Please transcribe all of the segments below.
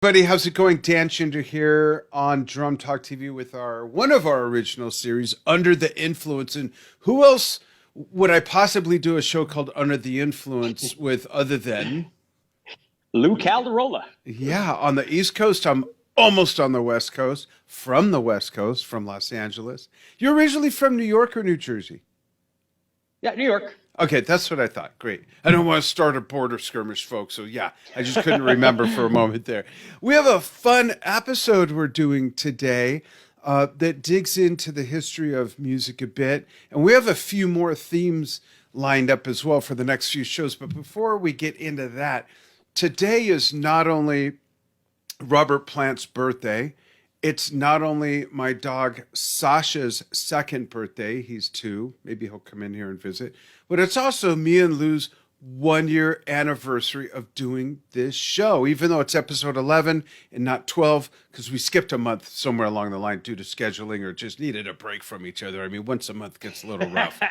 Buddy, how's it going? Dan Shinder here on Drum Talk TV with our one of our original series, Under the Influence. And who else would I possibly do a show called Under the Influence with other than Lou Caldarola? Yeah, on the East Coast. I'm almost on the West Coast, from the West Coast, from Los Angeles. You're originally from New York or New Jersey? Yeah, New York. Okay, that's what I thought. Great. I don't want to start a border skirmish, folks. So yeah, I just couldn't remember for a moment there. We have a fun episode we're doing today that digs into the history of music a bit. And we have a few more themes lined up as well for the next few shows. But before we get into that, today is not only Robert Plant's birthday, it's not only my dog Sasha's second birthday, he's 2, maybe he'll come in here and visit, but it's also me and Lou's 1-year anniversary of doing this show, even though it's episode 11 and not 12, because we skipped a month somewhere along the line due to scheduling or just needed a break from each other. I mean, once a month gets a little rough.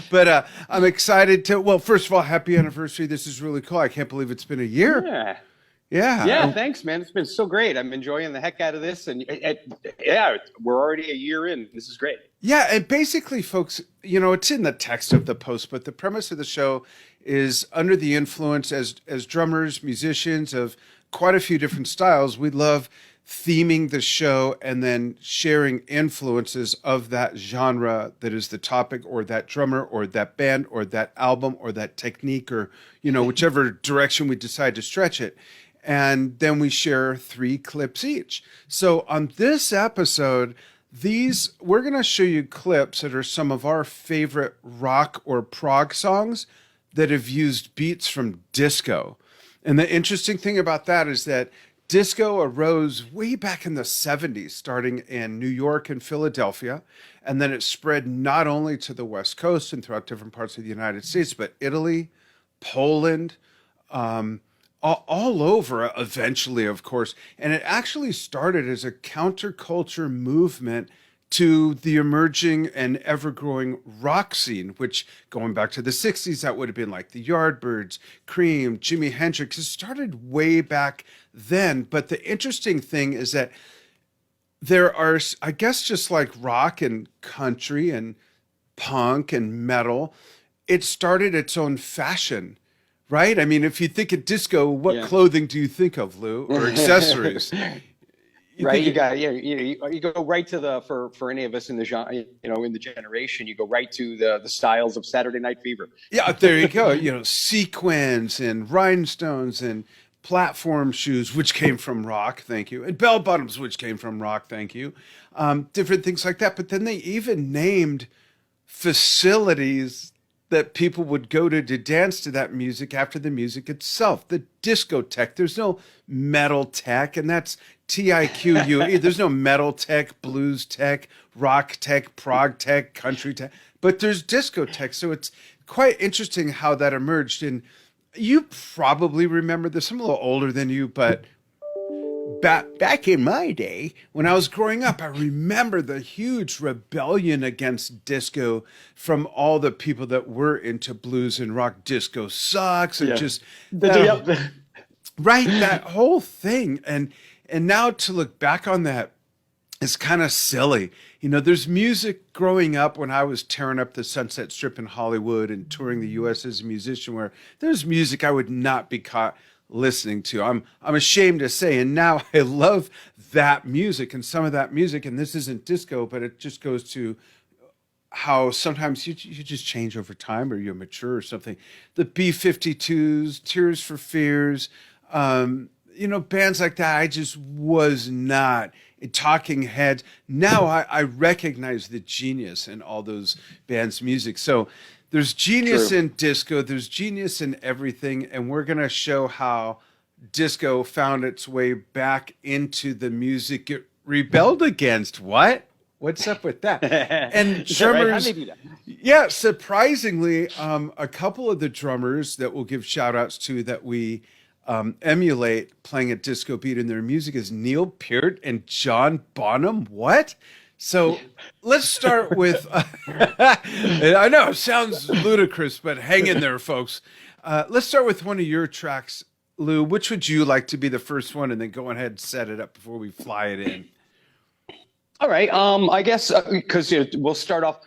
But I'm excited to, well, first of all, happy anniversary. This is really cool. I can't believe it's been a year. Yeah. Yeah. Yeah, thanks, man. It's been so great. I'm enjoying the heck out of this. And yeah, we're already a year in. This is great. Yeah, and basically, folks, you know, it's in the text of the post, but the premise of the show is under the influence as drummers, musicians of quite a few different styles. We love theming the show and then sharing influences of that genre that is the topic, or that drummer, or that band, or that album, or that technique, or, you know, whichever direction we decide to stretch it. And then we share 3 clips each. So on this episode, we're going to show you clips that are some of our favorite rock or prog songs that have used beats from disco. And the interesting thing about that is that disco arose way back in the 70s, starting in New York and Philadelphia. And then it spread not only to the West Coast and throughout different parts of the United States, but Italy, Poland, all over eventually, of course. And it actually started as a counterculture movement to the emerging and ever-growing rock scene, which, going back to the 60s, that would have been like the Yardbirds, Cream, Jimi Hendrix. It started way back then. But the interesting thing is that there are, I guess, just like rock and country and punk and metal, it started its own fashion. Right? I mean, if you think of disco, what clothing do you think of, Lou, or accessories? Right. You go right to for any of us in the genre, you know, in the generation, you go right to the styles of Saturday Night Fever. Yeah, there you go. You know, sequins and rhinestones and platform shoes, which came from rock, thank you, and bell bottoms, which came from rock, thank you. Different things like that. But then they even named facilities that people would go to dance to that music after the music itself. The discotheque. There's no metal tech, and that's TIQUE. There's no metal tech, blues tech, rock tech, prog tech, country tech, but there's discotheque. So it's quite interesting how that emerged. And you probably remember this. I'm a little older than you, but back in my day, when I was growing up, I remember the huge rebellion against disco from all the people that were into blues and rock. Disco sucks, and just right, that whole thing. And now to look back on that is kind of silly. You know, there's music growing up when I was tearing up the Sunset Strip in Hollywood and touring the U.S. as a musician, where there's music I would not be caught listening to. I'm ashamed to say, and now I love that music and some of that music. And this isn't disco, but it just goes to how sometimes you just change over time, or you mature or something. The B-52s, Tears for Fears, you know, bands like that. I just was not. Talking Heads. Now I recognize the genius in all those bands' music. So there's genius in disco, there's genius in everything, and we're going to show how disco found its way back into the music it rebelled against. What? What's up with that? And drummers, yeah, surprisingly, a couple of the drummers that we'll give shout outs to that we emulate playing a disco beat in their music is Neil Peart and John Bonham. What? So let's start with, I know it sounds ludicrous, but hang in there, folks. Let's start with one of your tracks Lou, which would you like to be the first one, and then go ahead and set it up before we fly it in? All right. I guess because we'll start off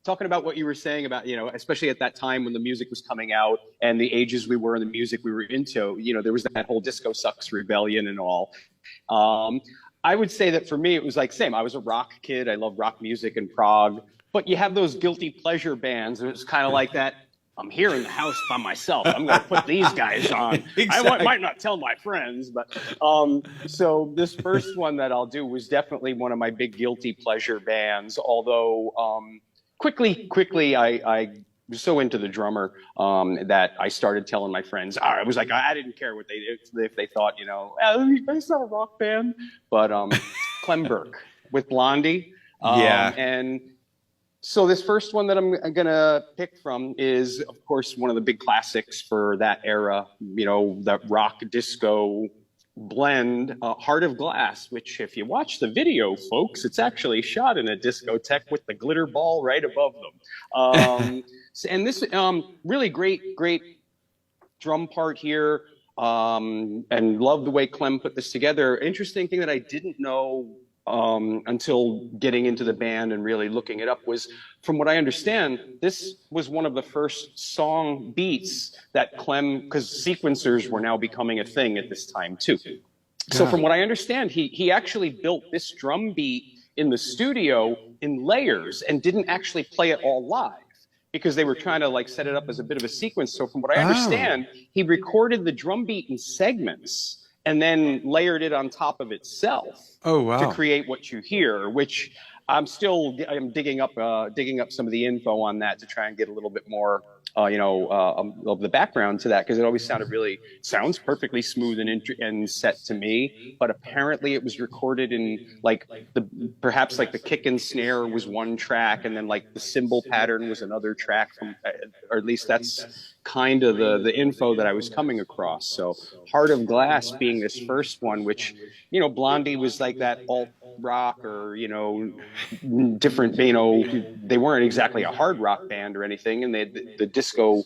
talking about what you were saying about, especially at that time when the music was coming out and the ages we were and the music we were into. There was that whole disco sucks rebellion and all. I would say that for me, it was like same. I was a rock kid. I love rock music and prog. But you have those guilty pleasure bands. And it's kind of like that. I'm here in the house by myself. I'm going to put these guys on. Exactly. I might not tell my friends, but so this first one that I'll do was definitely one of my big guilty pleasure bands. Although quickly, I was so into the drummer that I started telling my friends. I was like, I didn't care what they did if they thought, it's not a rock band, but Clem Burke with Blondie, Yeah. and. So this first one that I'm going to pick from is, of course, one of the big classics for that era, that rock disco blend, Heart of Glass, which if you watch the video, folks, it's actually shot in a discotheque with the glitter ball right above them. And this really great drum part here, and love the way Clem put this together. Interesting thing that I didn't know until getting into the band and really looking it up was, from what I understand, this was one of the first song beats that Clem, because sequencers were now becoming a thing at this time too. So from what I understand, he actually built this drum beat in the studio in layers and didn't actually play it all live, because they were trying to set it up as a bit of a sequence. So from what I understand, he recorded the drum beat in segments and then layered it on top of itself. Oh, wow. To create what you hear, which I'm digging up some of the info on that to try and get a little bit more, of the background to that, because it always sounds perfectly smooth and set to me. But apparently it was recorded in perhaps the kick and snare was one track, and then the cymbal pattern was another track or at least that's kind of the info that I was coming across. So Heart of Glass being this first one, which, Blondie was like that alt rock or, different, they weren't exactly a hard rock band or anything. And the disco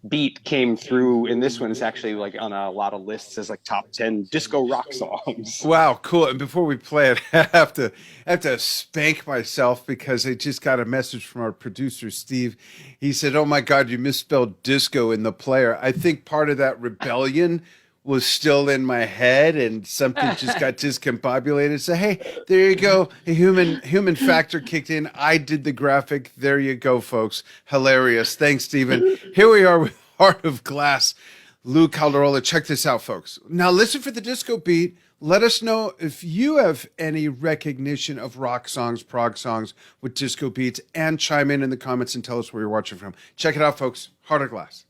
beat came through in this one. It's actually on a lot of lists as top 10 disco rock songs. Wow, cool. And before we play it, I have to spank myself, because I just got a message from our producer, Steve. He said, "Oh my God, you misspelled disco in the player." I think part of that rebellion was still in my head, and something just got discombobulated. So, hey, there you go. A human factor kicked in. I did the graphic. There you go, folks. Hilarious. Thanks, Stephen. Here we are with Heart of Glass. Lou Caldarola. Check this out, folks. Now listen for the disco beat. Let us know if you have any recognition of rock songs, prog songs with disco beats, and chime in the comments and tell us where you're watching from. Check it out, folks. Heart of Glass.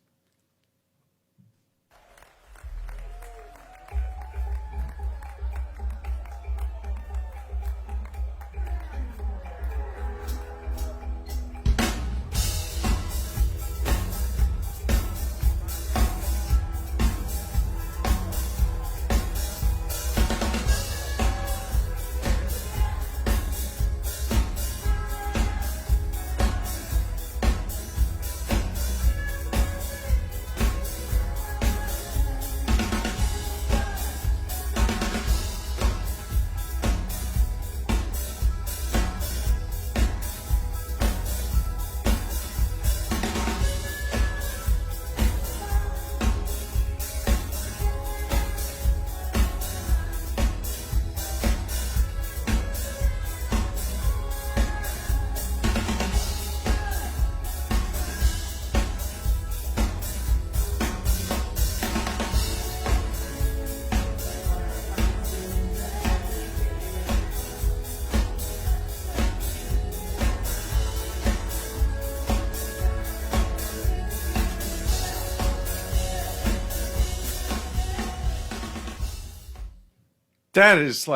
That is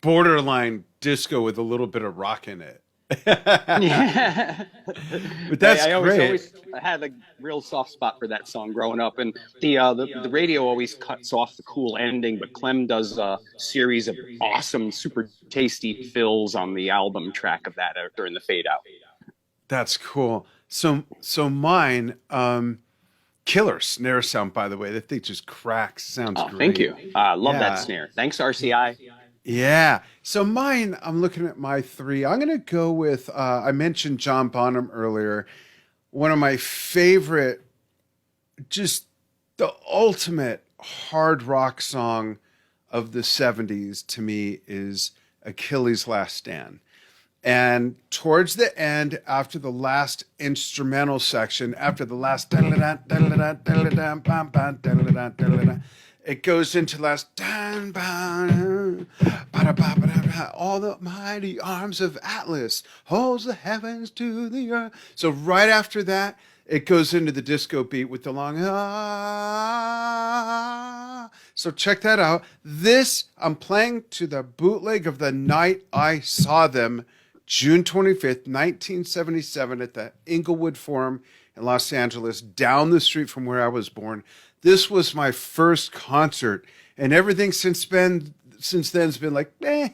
borderline disco with a little bit of rock in it. Yeah. But that's I great. always had a real soft spot for that song growing up, and the radio always cuts off the cool ending, but Clem does a series of awesome, super tasty fills on the album track of that during the fade out. That's cool. So mine, Killer snare sound, by the way. That thing just cracks. Sounds Oh, thank great. you. I love that Yeah. snare. Thanks, RCI. Yeah. So mine, I'm looking at my three. I'm going to go with, I mentioned John Bonham earlier. One of my favorite, just the ultimate hard rock song of the 70s to me is Achilles' Last Stand. And towards the end, after the last instrumental section, after the last it goes into last all the mighty arms of Atlas holds the heavens to the earth. So right after that, it goes into the disco beat with the long ah. So check that out. This I'm playing to the bootleg of the night I saw them, June 25th, 1977, at the Inglewood Forum in Los Angeles, down the street from where I was born. This was my first concert, and everything since then's been like, eh.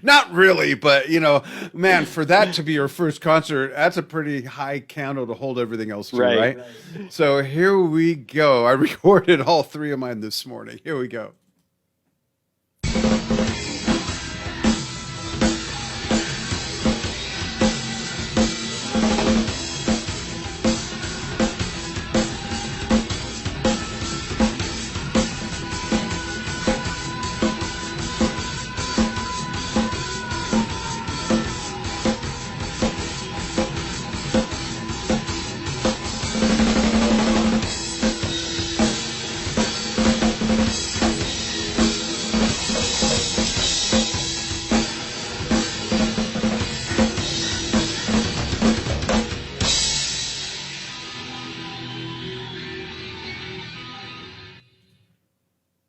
Not really, but man, for that to be your first concert, that's a pretty high candle to hold everything else to, right? So here we go. I recorded all three of mine this morning. Here we go.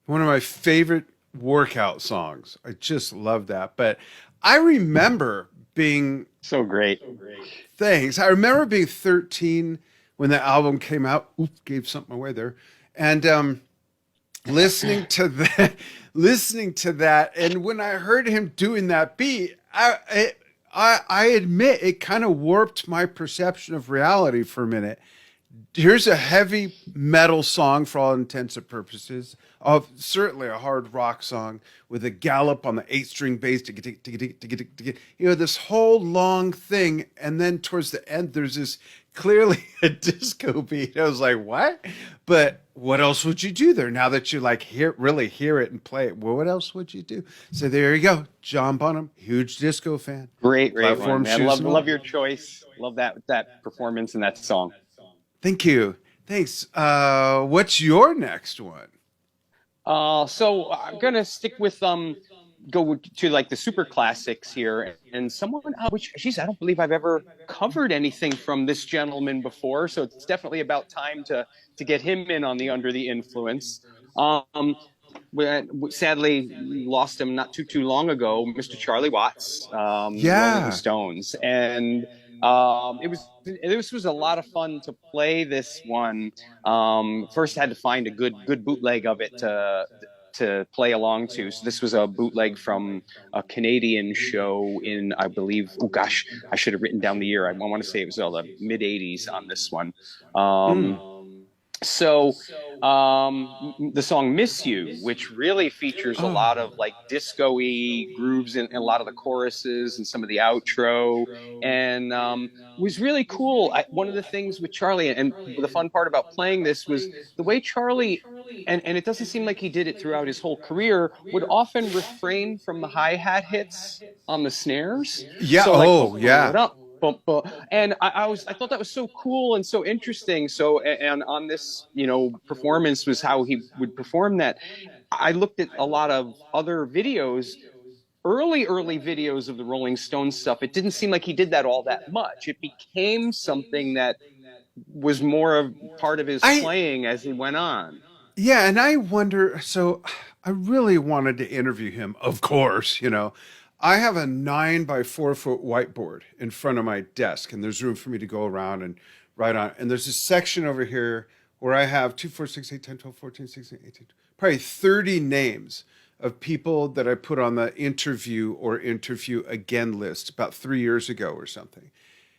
One of my favorite workout songs. I just love that. But I remember being So great. thanks. I remember being 13 when the album came out. Oops, gave something away there. And listening to that, and when I heard him doing that beat, I admit it kind of warped my perception of reality for a minute. Here's a heavy metal song for all intents and purposes, of certainly a hard rock song with a gallop on the 8-string bass, this whole long thing, and then towards the end there's this clearly a disco beat. I was like, what? But what else would you do there now that you really hear it and play it? Well, what else would you do? So there you go, John Bonham, huge disco fan. Great Platform one, man. shoes Love your choice. Love that performance and that song. Thank you. Thanks. What's your next one? So I'm gonna stick with go to like the super classics here, and someone which geez, I don't believe I've ever covered anything from this gentleman before, so it's definitely about time to get him in on the Under the Influence. Sadly lost him not too long ago, Mr. Charlie Watts, Rolling Stones, and this was a lot of fun to play this one. First had to find a good bootleg of it to play along to. So this was a bootleg from a Canadian show in, I believe, oh gosh, I should have written down the year. I want to say it was the mid 80s on this one. So the song Miss You, which really features a lot of like disco-y grooves in a lot of the choruses and some of the outro, and was really cool. One of the things with Charlie, and the fun part about playing this, was the way Charlie, and it doesn't seem like he did it throughout his whole career, would often refrain from the hi-hat hits on the snares. Yeah. So and I thought that was so cool and so interesting. So, and on this, performance was how he would perform that. I looked at a lot of other videos, early videos of the Rolling Stones stuff. It didn't seem like he did that all that much. It became something that was more of part of his playing as he went on. Yeah, and I wonder, so I really wanted to interview him, of course, I have a 9-by-4-foot whiteboard in front of my desk, and there's room for me to go around and write on. And there's a section over here where I have 2, 4, 6, 8, 10, 12, 14, 16, 18, probably 30 names of people that I put on the interview or interview again list about 3 years ago or something.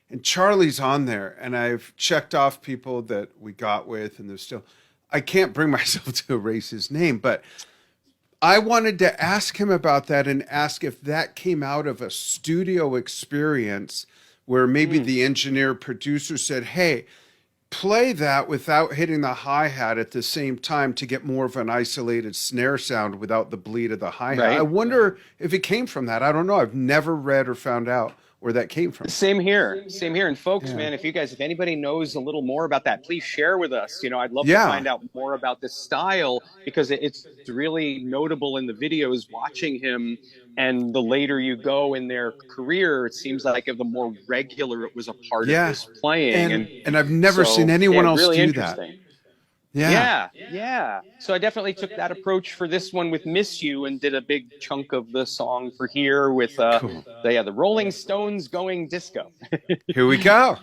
and Charlie's on there, and I've checked off people that we got with, and there's still, I can't bring myself to erase his name, but I wanted to ask him about that and ask if that came out of a studio experience where maybe the engineer producer said, hey, play that without hitting the hi-hat at the same time to get more of an isolated snare sound without the bleed of the hi-hat. Right. I wonder if it came from that. I don't know. I've never read or found out where that came from. Same here. And folks, Yeah. man, if anybody knows a little more about that, please share with us. You know, I'd love Yeah. to find out more about this style, because it's really notable in the videos watching him. And the later you go in their career, it seems like the more regular it was a part of his playing. And I've never seen anyone else really do interesting. that. Yeah. So I definitely took that approach for this one with Miss You, and did a big chunk of the song for here with the Rolling Stones going disco. Here we go.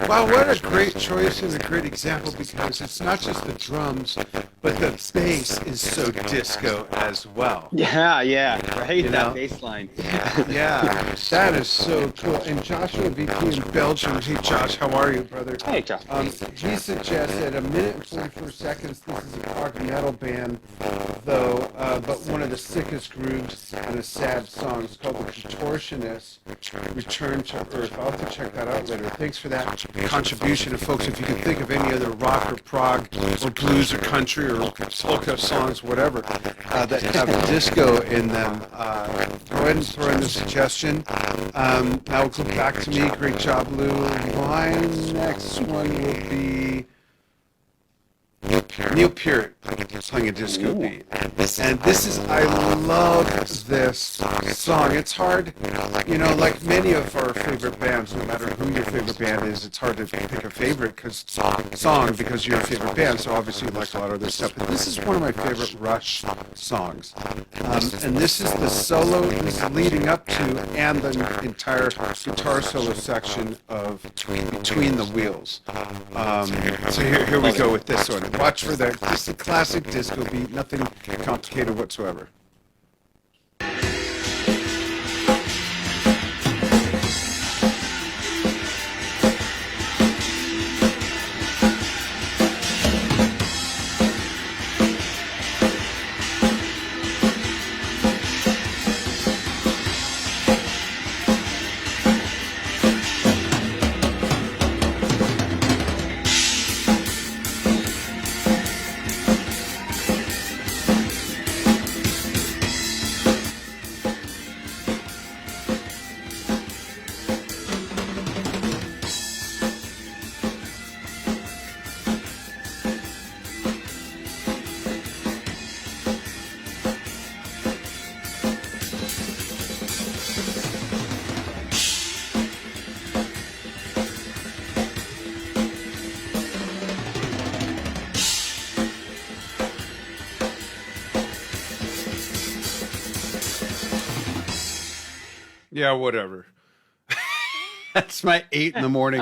Wow, what a great choice and a great example, because it's not just the drums, but the bass is so disco as well. Yeah, right? You That know? bass line. Yeah, that is so cool. And Joshua VP in Belgium. Hey, Josh, how are you, brother? Hey, Josh. He suggests at 1:44 this is a prog metal band, though, but one of the sickest grooves and a sad song. It's called The Contortionist, Return to Earth. I'll have to check that out later. Thanks for that contribution. And folks, if you can think of any other rock or prog or blues or country or polka songs, whatever, that have disco in them, go ahead and throw in the suggestion. Now we'll go back to me. Great job, Lou. My next one will be Neil Peart playing a disco beat. And this is, I love this song. It's hard, you know, like many of our favorite bands, no matter who your favorite band is, it's hard to pick a favorite song because you're a favorite band, so obviously you like a lot of this stuff. But this is one of my favorite Rush songs. And this is the solo, this is leading up to, and the entire guitar solo section of Between the Wheels. So here we go with this one. Watch for that. Just a classic disco beat, nothing complicated whatsoever. Yeah, whatever. That's my 8 in the morning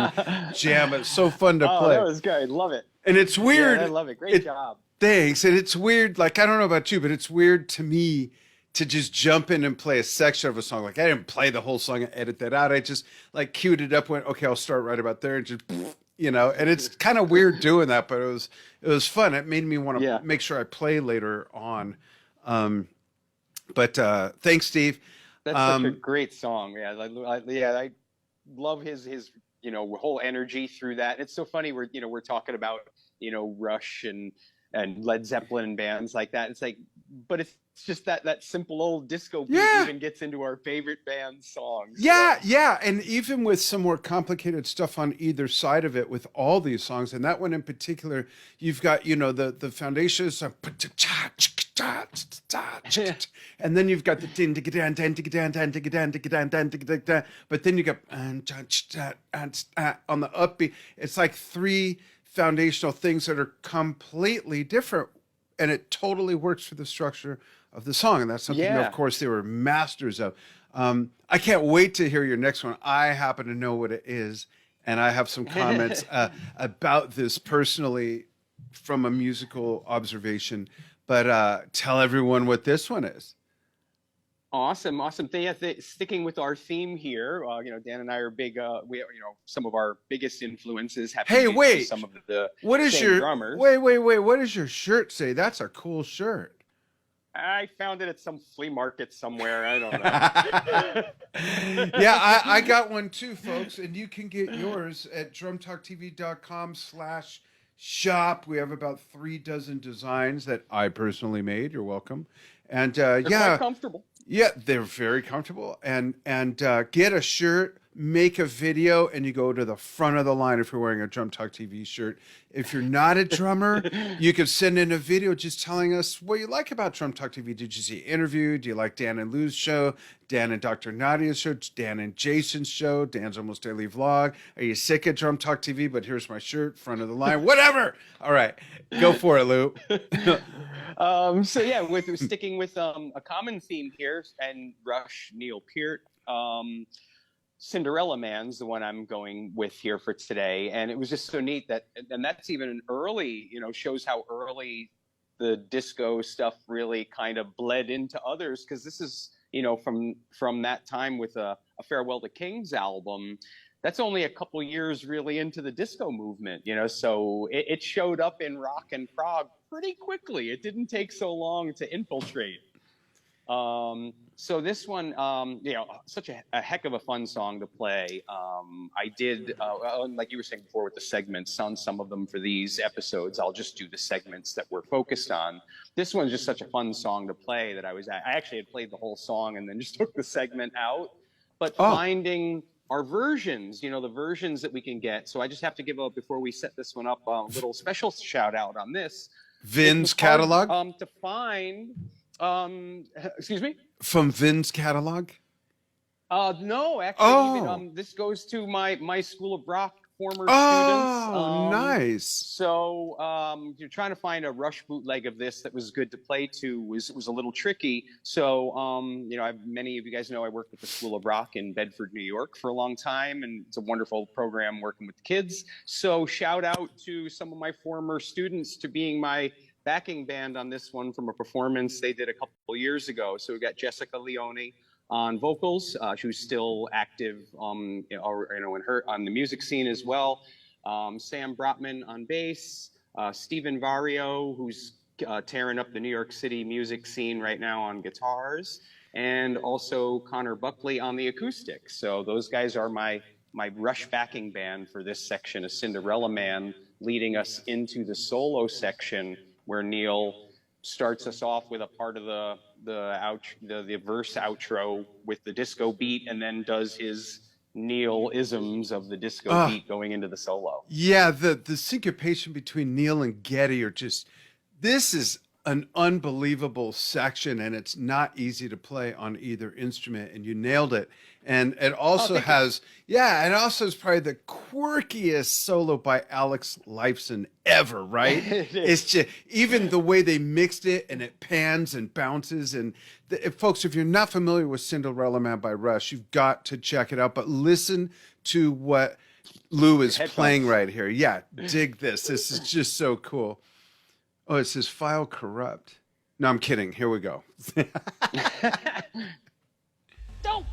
jam. It's so fun to play. That was good. Love it. And it's weird. Yeah, I love it. Great job. Thanks. And it's weird. Like, I don't know about you, but it's weird to me to just jump in and play a section of a song. Like, I didn't play the whole song and edit that out. I just like queued it up, went, okay, I'll start right about there, and just, and it's kind of weird doing that, but it was fun. It made me want to make sure I play later on. But thanks, Steve. That's such a great song. Yeah, I love his whole energy through that. It's so funny. We're talking about Rush and Led Zeppelin and bands like that. It's like, but it's just that simple old disco beat even gets into our favorite band songs. Yeah, and even with some more complicated stuff on either side of it with all these songs, and that one in particular, you've got the foundations of, and then you've got the din digga dan digga dan digga dan digga dan dan digga dan, but then you got on the upbeat. It's like three foundational things that are completely different, and it totally works for the structure of the song. And that's something of course they were masters of. I can't wait to hear your next one. I happen to know what it is, and I have some comments about this personally from a musical observation, but tell everyone what this one is. Awesome. Sticking with our theme here, Dan and I are big. Some of our biggest influences have. Hey, wait! Some of the what is your drummers. Wait! What does your shirt say? That's a cool shirt. I found it at some flea market somewhere. I don't know. Yeah, I got one too, folks, and you can get yours at drumtalktv.com/shop. We have about 36 designs that I personally made. You're welcome. And They're quite comfortable. Yeah, they're very comfortable. And get a shirt, make a video, and you go to the front of the line if you're wearing a Drum Talk TV shirt. If you're not a drummer, you can send in a video just telling us what you like about Drum Talk TV. Did you see an interview? Do you like Dan and Lou's show? Dan and Dr. Nadia's show? Dan and Jason's show? Dan's Almost Daily Vlog? Are you sick of Drum Talk TV, but here's my shirt, front of the line? Whatever! All right, go for it, Lou. With sticking with a common theme here, and Rush, Neil Peart, Cinderella Man's the one I'm going with here for today, and it was just so neat and that's even an early, shows how early the disco stuff really kind of bled into others, because this is, from that time with a Farewell to Kings album. That's only a couple years really into the disco movement, so it showed up in rock and prog pretty quickly. It didn't take so long to infiltrate. So this one, such a heck of a fun song to play. I did, like you were saying before with the segments, on some of them for these episodes, I'll just do the segments that we're focused on. This one's just such a fun song to play that I actually had played the whole song and then just took the segment out. But finding our versions, the versions that we can get. So I just have to give before we set this one up, a little special shout out on this. Vin's catalog? To find, excuse me? From Vin's catalog? No, actually, this goes to my School of Rock former students. Oh, nice. So you're trying to find a Rush bootleg of this that was good to play to was a little tricky. So many of you guys know I worked at the School of Rock in Bedford, New York for a long time, and it's a wonderful program working with the kids. So shout out to some of my former students to being my backing band on this one from a performance they did a couple years ago. So we got Jessica Leone on vocals, who's still active, in the music scene as well. Sam Brotman on bass, Stephen Vario, who's tearing up the New York City music scene right now on guitars, and also Connor Buckley on the acoustics. So those guys are my Rush backing band for this section of Cinderella Man, leading us into the solo section where Neil starts us off with a part of the verse outro with the disco beat, and then does his Neil isms of the disco beat going into the solo. Yeah, the syncopation between Neil and Geddy are just, this is an unbelievable section, and it's not easy to play on either instrument, and you nailed it. And it also has probably the quirkiest solo by Alex Lifeson ever, right? It's just, even the way they mixed it, and it pans and bounces. And folks, if you're not familiar with Cinderella Man by Rush, you've got to check it out. But listen to what Lou is playing right here. Yeah, dig this. This is just so cool. Oh, it says file corrupt. No, I'm kidding. Here we go. Don't.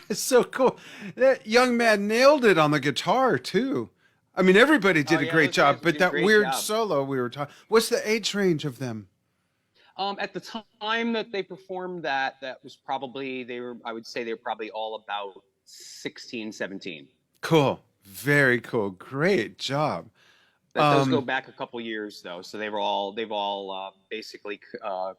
It's so cool. That young man nailed it on the guitar too. I mean, everybody Oh did a yeah, great those guys job, did but a that great weird job. solo we were talking. What's the age range of them? At the time that they performed that, that was probably they were. I would say they were probably all about 16, 17. Cool. Very cool. Great job. That does go Um, back a couple years though, so they've all basically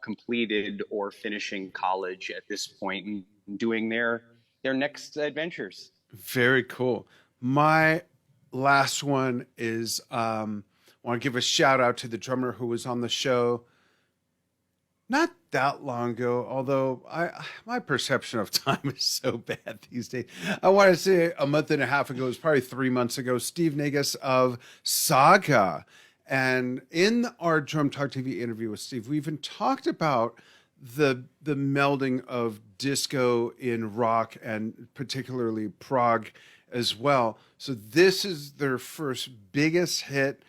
completed or finishing college at this point and doing their next adventures. Very cool. My last one is I want to give a shout out to the drummer who was on the show not that long ago, although my perception of time is so bad these days. I want to say a month and a half ago, it was probably 3 months ago, Steve Nagus of Saga. And in our Drum Talk TV interview with Steve, we even talked about the melding of disco in rock and particularly prog as well. So this is their first biggest hit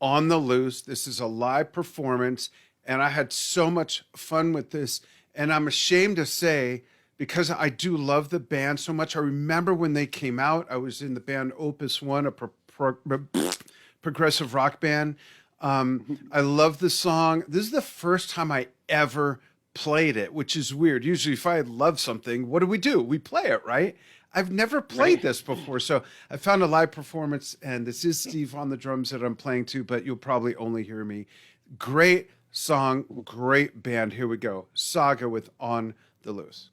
on the loose. This is a live performance, and I had so much fun with this. And I'm ashamed to say, because I do love the band so much, I remember when they came out, I was in the band Opus One, progressive rock band. I love the song. This is the first time I ever played it, which is weird. Usually, if I love something, what do? We play it, right? I've never played Right. this before. So I found a live performance, and this is Steve on the drums that I'm playing to, but you'll probably only hear me. Great song, great band. Here we go. Saga with On the Loose.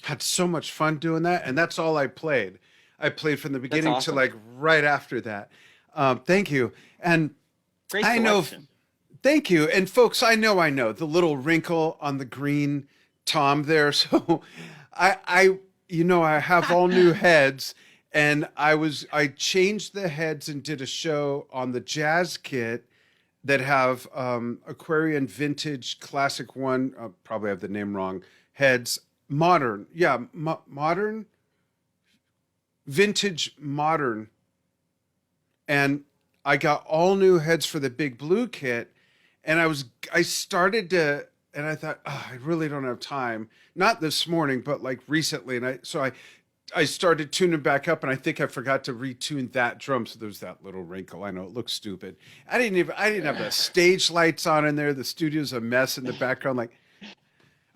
Had so much fun doing that, and that's all I played. I played from the That's beginning to awesome. like right after that. Thank you, and Great I know. selection. Thank you, and folks, I know the little wrinkle on the green tom there. So, I have all new heads, and I changed the heads and did a show on the jazz kit that have Aquarian vintage classic one. Probably have the name wrong. Heads modern, yeah, modern vintage modern, and I got all new heads for the big blue kit, and I started to, and I thought, oh, I really don't have time. Not this morning, but like recently, and I I started tuning back up, and I think I forgot to retune that drum. So there's that little wrinkle. I know it looks stupid. I didn't have the stage lights on in there. The studio's a mess in the background. Like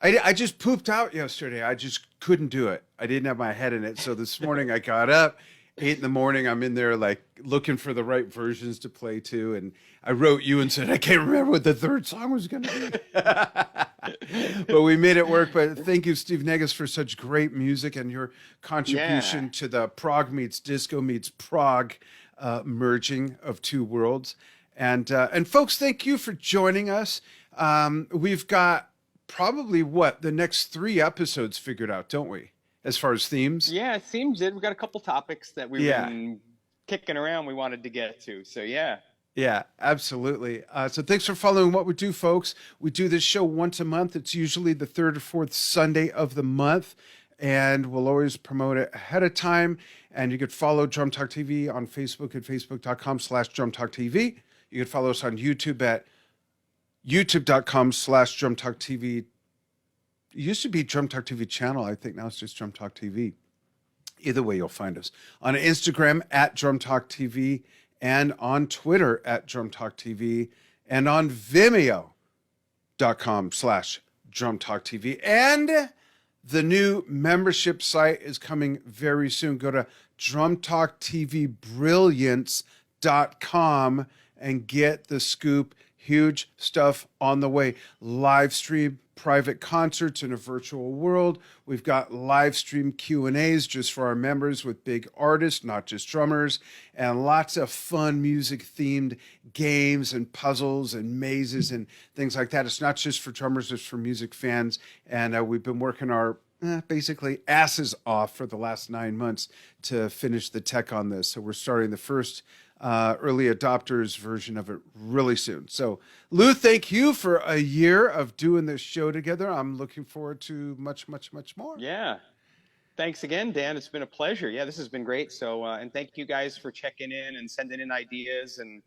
I just pooped out yesterday. I just couldn't do it. I didn't have my head in it. So this morning I got up, 8 in the morning. I'm in there like looking for the right versions to play to, and I wrote you and said I can't remember what the third song was going to be, but we made it work. But thank you, Steve Negus, for such great music and your contribution Yeah. to the prog meets disco meets prog merging of two worlds. And folks, thank you for joining us. We've got probably what the next 3 episodes figured out, don't we? As far as themes. Yeah, it seems it. We've got a couple topics that we've Yeah. been kicking around we wanted to get to. So yeah. Yeah, absolutely. So thanks for following what we do, folks. We do this show once a month. It's usually the third or fourth Sunday of the month, and we'll always promote it ahead of time. And you could follow Drum Talk TV on Facebook at facebook.com/DrumTalkTV. You could follow us on YouTube at youtube.com/DrumTalkTV. It used to be Drum Talk TV channel. I think now it's just Drum Talk TV. Either way, you'll find us on Instagram at Drum Talk TV, and on Twitter at Drum Talk TV, and on Vimeo.com/Drum Talk TV. And the new membership site is coming very soon. Go to drumtalktvbrilliance.com and get the scoop. Huge stuff on the way. Live stream private concerts in a virtual world. We've got live stream Q&As just for our members with big artists, not just drummers, and lots of fun music themed games and puzzles and mazes and things like that. It's not just for drummers, it's for music fans. And we've been working our basically asses off for the last 9 months to finish the tech on this. So we're starting the first early adopters version of it really soon. So Lou, thank you for a year of doing this show together. I'm looking forward to much, much, much more. Yeah. Thanks again, Dan. It's been a pleasure. Yeah, this has been great. So, and thank you guys for checking in and sending in ideas, and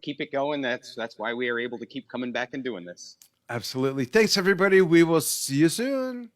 keep it going. That's why we are able to keep coming back and doing this. Absolutely. Thanks, everybody. We will see you soon.